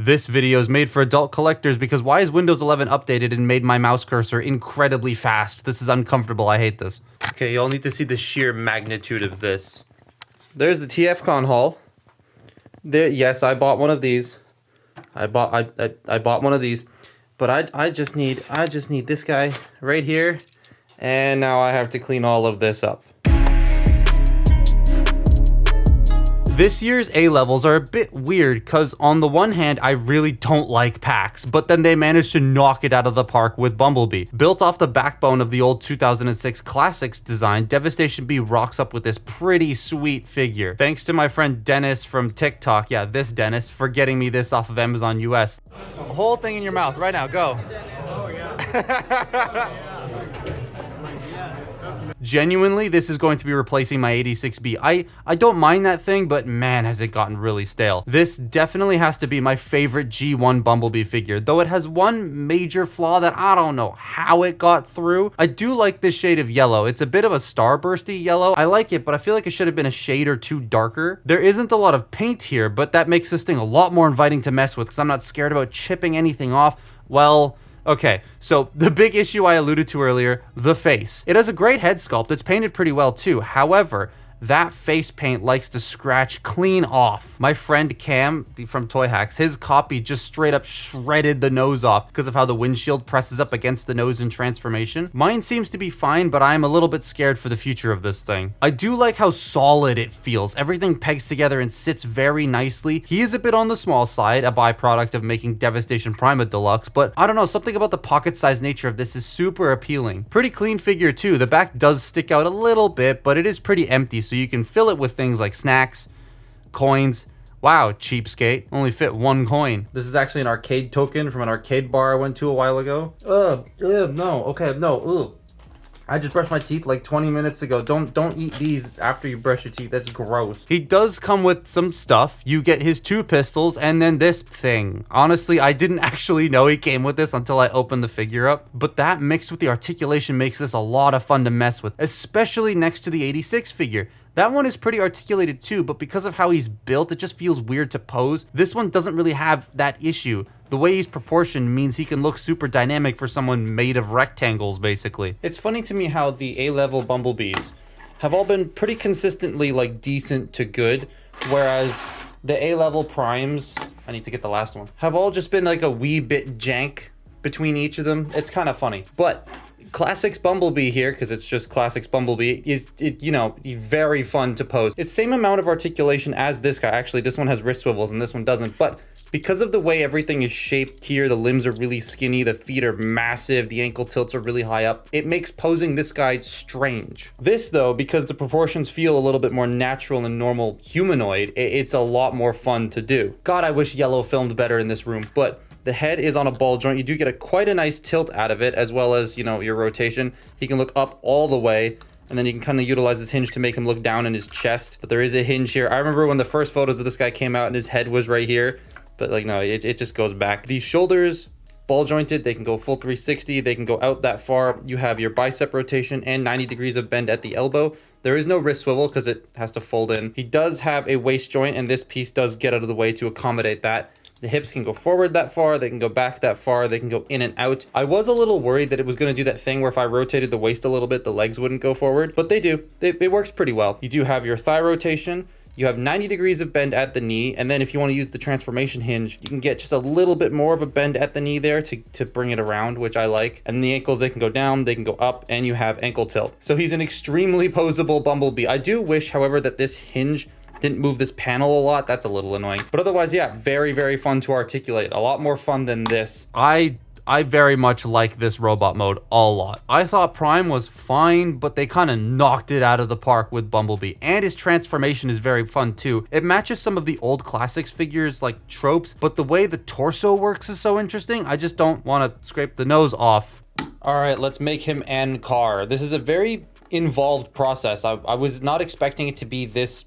This video is made for adult collectors because why is Windows 11 updated and made my mouse cursor incredibly fast? This is uncomfortable, I hate this. Okay, y'all need to see the sheer magnitude of this. There's the TFCon haul. There, yes, I bought one of these. I bought one of these. But I just need this guy right here. And now I have to clean all of this up. This year's A-levels are a bit weird because on the one hand, I really don't like packs, but then they managed to knock it out of the park with Bumblebee. Built off the backbone of the old 2006 Classics design, Devastation Bee rocks up with this pretty sweet figure. Thanks to my friend Dennis from TikTok, yeah, this Dennis, for getting me this off of Amazon US. The whole thing in your mouth right now, go. Oh, yeah. Genuinely, this is going to be replacing my 86B. I don't mind that thing, but man, has it gotten really stale. This definitely has to be my favorite G1 Bumblebee figure, though it has one major flaw that I don't know how it got through. I do like this shade of yellow. It's a bit of a starbursty yellow. I like it, but I feel like it should have been a shade or two darker. There isn't a lot of paint here, but that makes this thing a lot more inviting to mess with because I'm not scared about chipping anything off. Well, okay, so the big issue I alluded to earlier, the face. It has a great head sculpt, it's painted pretty well too. However, that face paint likes to scratch clean off. My friend Cam from Toy Hacks, his copy just straight up shredded the nose off because of how the windshield presses up against the nose in transformation. Mine seems to be fine, but I am a little bit scared for the future of this thing. I do like how solid it feels. Everything pegs together and sits very nicely. He is a bit on the small side, a byproduct of making Devastation Prime a deluxe, but I don't know, something about the pocket-sized nature of this is super appealing. Pretty clean figure too. The back does stick out a little bit, but it is pretty empty, so you can fill it with things like snacks, coins. Wow, cheapskate. Only fit one coin. This is actually an arcade token from an arcade bar I went to a while ago. No, okay, no, I just brushed my teeth like 20 minutes ago. Don't eat these after you brush your teeth. That's gross. He does come with some stuff. You get his 2 pistols and then this thing. Honestly, I didn't actually know he came with this until I opened the figure up. But that mixed with the articulation makes this a lot of fun to mess with, especially next to the 86 figure. That one is pretty articulated too, but because of how he's built, it just feels weird to pose. This one doesn't really have that issue. The way he's proportioned means he can look super dynamic for someone made of rectangles, basically. It's funny to me how the A-level Bumblebees have all been pretty consistently like decent to good, whereas the A-level Primes, I need to get the last one, have all just been like a wee bit jank between each of them. It's kind of funny. But Classics Bumblebee here, because it's just Classics Bumblebee, is very fun to pose. It's same amount of articulation as this guy. Actually, this one has wrist swivels and this one doesn't, but because of the way everything is shaped here, the limbs are really skinny, the feet are massive, the ankle tilts are really high up, it makes posing this guy strange. This though, because the proportions feel a little bit more natural and normal humanoid, it's a lot more fun to do. God, I wish yellow filmed better in this room, but the head is on a ball joint. You do get quite a nice tilt out of it, as well as, your rotation. He can look up all the way, and then you can kind of utilize this hinge to make him look down in his chest. But there is a hinge here. I remember when the first photos of this guy came out and his head was right here, but no, it just goes back. These shoulders, ball jointed, they can go full 360, they can go out that far. You have your bicep rotation and 90 degrees of bend at the elbow. There is no wrist swivel because it has to fold in. He does have a waist joint, and this piece does get out of the way to accommodate that. The hips can go forward that far, they can go back that far, they can go in and out. I was a little worried that it was going to do that thing where if I rotated the waist a little bit, the legs wouldn't go forward, but they do. It works pretty well. You do have your thigh rotation, you have 90 degrees of bend at the knee, and then if you want to use the transformation hinge, you can get just a little bit more of a bend at the knee there to bring it around, which I like. And the ankles, they can go down, they can go up, and you have ankle tilt. So he's an extremely posable Bumblebee. I do wish, however, that this hinge didn't move this panel a lot. That's a little annoying. But otherwise, yeah, very, very fun to articulate. A lot more fun than this. I very much like this robot mode a lot. I thought Prime was fine, but they kind of knocked it out of the park with Bumblebee. And his transformation is very fun too. It matches some of the old Classics figures like tropes, but the way the torso works is so interesting. I just don't want to scrape the nose off. All right, let's make him an car. This is a very involved process. I was not expecting it to be this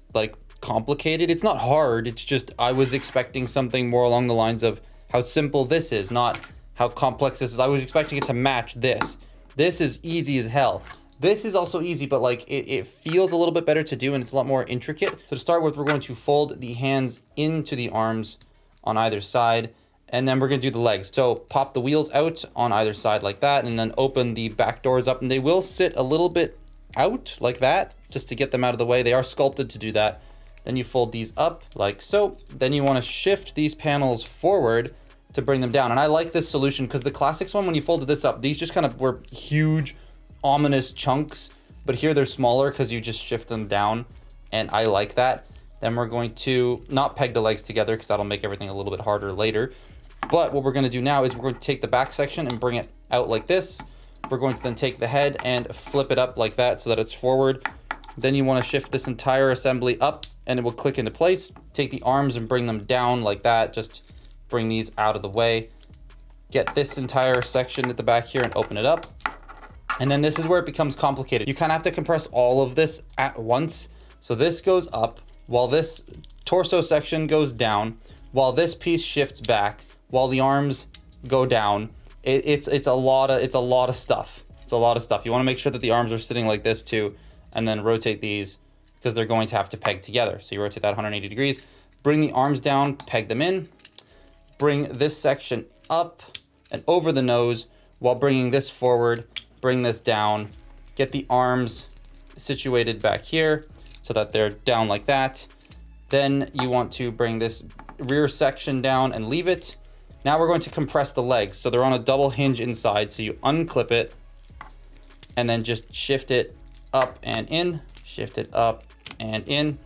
complicated. It's not hard, it's just I was expecting something more along the lines of how simple this is, not how complex this is. I was expecting it to match this. This is easy as hell. This is also easy, but it feels a little bit better to do and it's a lot more intricate. So to start with, we're going to fold the hands into the arms on either side. And then we're gonna do the legs. So pop the wheels out on either side like that, and then open the back doors up, and they will sit a little bit out like that, just to get them out of the way. They are sculpted to do that. Then you fold these up like so. Then you wanna shift these panels forward to bring them down. And I like this solution because the Classics one, when you folded this up, these just kind of were huge, ominous chunks. But here they're smaller because you just shift them down, and I like that. Then we're going to not peg the legs together because that'll make everything a little bit harder later. But what we're going to do now is we're going to take the back section and bring it out like this. We're going to then take the head and flip it up like that so that it's forward. Then you want to shift this entire assembly up and it will click into place. Take the arms and bring them down like that. Just bring these out of the way. Get this entire section at the back here and open it up. And then this is where it becomes complicated. You kind of have to compress all of this at once. So this goes up while this torso section goes down, while this piece shifts back, while the arms go down. It's a lot of stuff. It's a lot of stuff. You want to make sure that the arms are sitting like this too, and then rotate these because they're going to have to peg together. So you rotate that 180 degrees, bring the arms down, peg them in, bring this section up and over the nose while bringing this forward, bring this down, get the arms situated back here so that they're down like that. Then you want to bring this rear section down and leave it. Now we're going to compress the legs. So they're on a double hinge inside. So you unclip it and then just shift it up and in, shift it up and in,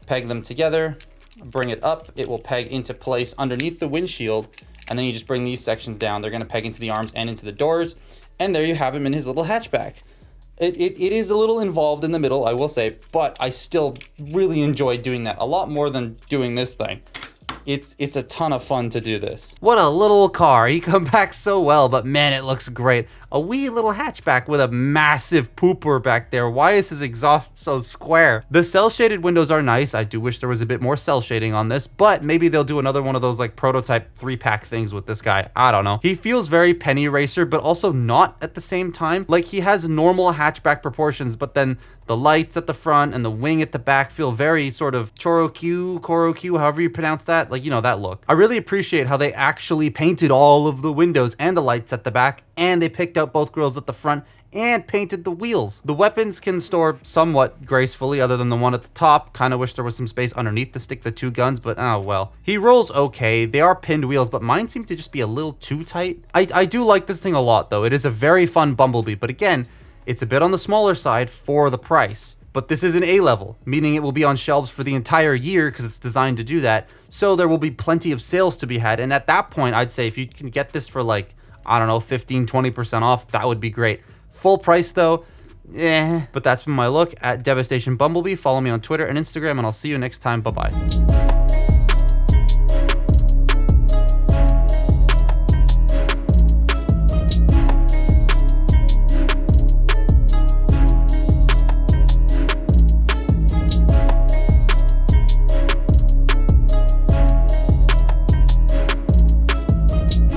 peg them together, bring it up. It will peg into place underneath the windshield. And then you just bring these sections down. They're gonna peg into the arms and into the doors. And there you have him in his little hatchback. It is a little involved in the middle, I will say, but I still really enjoy doing that a lot more than doing this thing. It's a ton of fun to do this. What a little car. He come back so well, but man, it looks great. A wee little hatchback with a massive pooper back there. Why is his exhaust so square? The cell shaded windows are nice. I do wish there was a bit more cell shading on this, but maybe they'll do another one of those like prototype 3-pack things with this guy. I don't know. He feels very Penny Racer, but also not at the same time. Like he has normal hatchback proportions, but then the lights at the front and the wing at the back feel very sort of Korokyu, however you pronounce that. Like, you know, that look. I really appreciate how they actually painted all of the windows and the lights at the back, and they picked out both grills at the front and painted the wheels. The weapons can store somewhat gracefully other than the one at the top. Kind of wish there was some space underneath to stick the 2 guns, but oh well. He rolls okay. They are pinned wheels, but mine seem to just be a little too tight. I do like this thing a lot though. It is a very fun Bumblebee, but again, it's a bit on the smaller side for the price. But this is an A level, meaning it will be on shelves for the entire year because it's designed to do that. So there will be plenty of sales to be had. And at that point, I'd say if you can get this for like, I don't know, 15, 20% off, that would be great. Full price though, But that's been my look at Devastation Bumblebee. Follow me on Twitter and Instagram, and I'll see you next time. Bye-bye.